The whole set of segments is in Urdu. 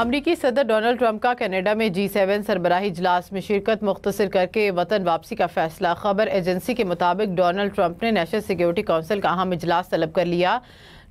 امریکی صدر ڈونلڈ ٹرمپ کا کینیڈا میں G7 سربراہی اجلاس میں شرکت مختصر کر کے وطن واپسی کا فیصلہ۔ خبر ایجنسی کے مطابق ڈونلڈ ٹرمپ نے نیشنل سیکیورٹی کونسل کا اہم اجلاس طلب کر لیا۔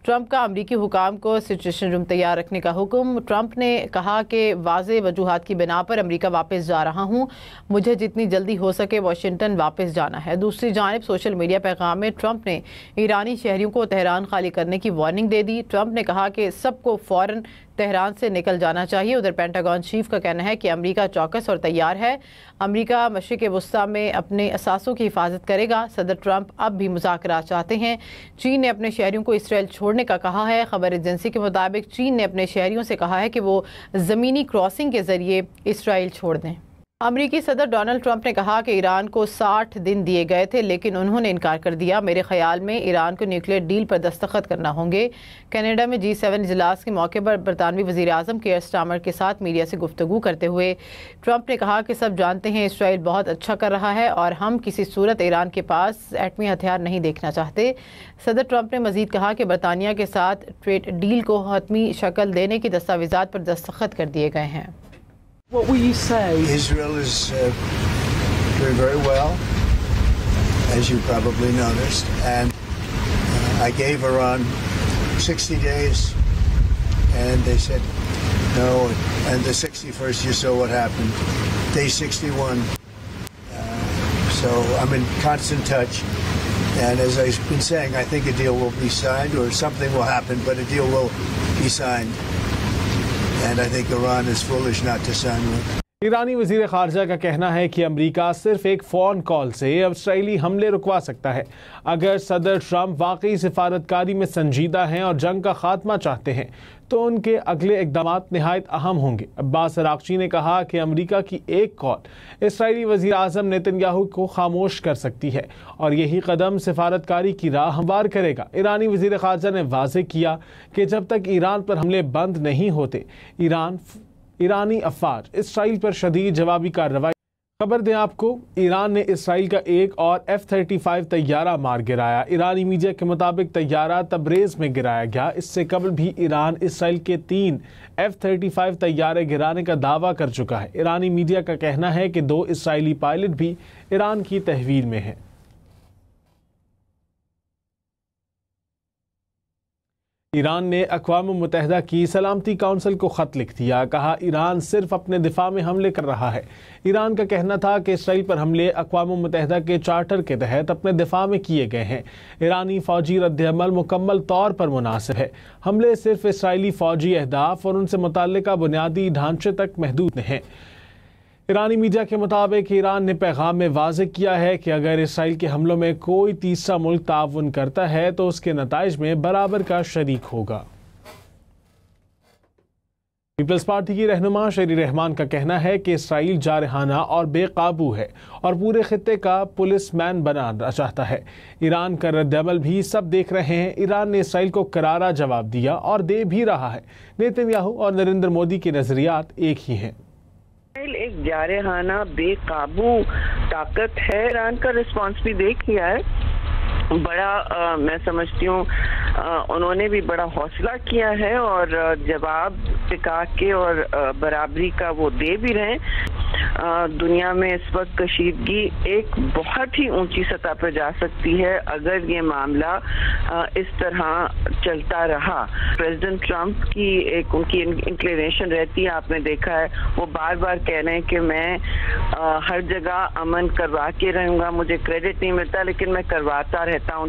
ٹرمپ کا امریکی حکام کو سچویشن روم تیار رکھنے کا حکم۔ ٹرمپ نے کہا کہ واضح وجوہات کی بنا پر امریکہ واپس جا رہا ہوں، مجھے جتنی جلدی ہو سکے واشنگٹن واپس جانا ہے۔ دوسری جانب سوشل میڈیا پیغام میں ٹرمپ نے ایرانی شہریوں کو تہران خالی کرنے کی وارننگ دے دی۔ ٹرمپ نے کہا کہ سب کو فوراً تہران سے نکل جانا چاہیے۔ ادھر پینٹاگون چیف کا کہنا ہے کہ امریکہ چوکس اور تیار ہے، امریکہ مشرق وسطی میں اپنے اثاثوں کی حفاظت کرے گا۔ صدر ٹرمپ اب بھی مذاکرات چاہتے ہیں۔ چین نے اپنے شہریوں کو اسرائیل چھوڑنے کا کہا ہے۔ خبر ایجنسی کے مطابق چین نے اپنے شہریوں سے کہا ہے کہ وہ زمینی کراسنگ کے ذریعے اسرائیل چھوڑ دیں۔ امریکی صدر ڈونلڈ ٹرمپ نے کہا کہ ایران کو 60 دن دیے گئے تھے لیکن انہوں نے انکار کر دیا۔ میرے خیال میں ایران کو نیوکلیئر ڈیل پر دستخط کرنا ہوں گے۔ کینیڈا میں G7 اجلاس کے موقع پر برطانوی وزیر اعظم کیئر سٹارمر کے ساتھ میڈیا سے گفتگو کرتے ہوئے ٹرمپ نے کہا کہ سب جانتے ہیں اسرائیل بہت اچھا کر رہا ہے اور ہم کسی صورت ایران کے پاس ایٹمی ہتھیار نہیں دیکھنا چاہتے۔ صدر ٹرمپ نے مزید کہا کہ برطانیہ کے ساتھ ٹریڈ ڈیل کو حتمی شکل دینے کی دستاویزات پر دستخط کر دیے گئے ہیں۔ What will you say? Israel is doing very well, as you probably noticed, and I gave Iran 60 days, and they said no, and the 61st you saw what happened, day 61. So I'm in constant touch, and as I've been saying, I think a deal will be signed, or something will happen, but a deal will be signed. And I think Iran is foolish not to sign one. ایرانی وزیر خارجہ کا کہنا ہے کہ امریکہ صرف ایک فون کال سے اسرائیلی حملے رکوا سکتا ہے۔ اگر صدر ٹرمپ واقعی سفارتکاری میں سنجیدہ ہیں اور جنگ کا خاتمہ چاہتے ہیں تو ان کے اگلے اقدامات نہایت اہم ہوں گے۔ عباس عراقچی نے کہا کہ امریکہ کی ایک کال اسرائیلی وزیر اعظم نیتن یاہو کو خاموش کر سکتی ہے اور یہی قدم سفارتکاری کی راہ ہموار کرے گا۔ ایرانی وزیر خارجہ نے واضح کیا کہ جب تک ایران پر حملے بند نہیں ہوتے ایرانی افواج اسرائیل پر شدید جوابی کارروائی۔ خبر دیں آپ کو، ایران نے اسرائیل کا ایک اور F-35 طیارہ مار گرایا۔ ایرانی میڈیا کے مطابق طیارہ تبریز میں گرایا گیا۔ اس سے قبل بھی ایران اسرائیل کے 3 F-35 طیارے گرانے کا دعویٰ کر چکا ہے۔ ایرانی میڈیا کا کہنا ہے کہ 2 اسرائیلی پائلٹ بھی ایران کی تحویل میں ہیں۔ ایران نے اقوام متحدہ کی سلامتی کونسل کو خط لکھ دیا، کہا ایران صرف اپنے دفاع میں حملے کر رہا ہے۔ ایران کا کہنا تھا کہ اسرائیل پر حملے اقوام متحدہ کے چارٹر کے تحت اپنے دفاع میں کیے گئے ہیں۔ ایرانی فوجی رد عمل مکمل طور پر مناسب ہے۔ حملے صرف اسرائیلی فوجی اہداف اور ان سے متعلقہ بنیادی ڈھانچے تک محدود ہیں۔ ایرانی میڈیا کے مطابق ایران نے پیغام میں واضح کیا ہے کہ اگر اسرائیل کے حملوں میں کوئی تیسرا ملک تعاون کرتا ہے تو اس کے نتائج میں برابر کا شریک ہوگا۔ پیپلز پارٹی کی رہنما شیری رحمان کا کہنا ہے کہ اسرائیل جارحانہ اور بے قابو ہے اور پورے خطے کا پولیس مین بنانا چاہتا ہے۔ ایران کا رد عمل بھی سب دیکھ رہے ہیں۔ ایران نے اسرائیل کو کرارا جواب دیا اور دے بھی رہا ہے۔ نیتن یاہو اور نریندر مودی کے نظریات ایک ہی ہیں۔ ایک جارحانہ بے قابو طاقت ہے۔ ایران کا رسپانس بھی دیکھ لیا ہے، بڑا میں سمجھتی ہوں انہوں نے بھی بڑا حوصلہ کیا ہے اور جواب ٹکا کے اور برابری کا وہ دے بھی رہے ہیں۔ دنیا میں اس وقت کشیدگی ایک بہت ہی اونچی سطح پہ جا سکتی ہے اگر یہ معاملہ اس طرح چلتا رہا۔ پریزیڈنٹ ٹرمپ کی ایک ان کی انکلینیشن رہتی ہے، آپ نے دیکھا ہے وہ بار بار کہہ رہے ہیں کہ میں ہر جگہ امن کروا کے رہوں گا، مجھے کریڈٹ نہیں ملتا لیکن میں کرواتا رہتا ہوں۔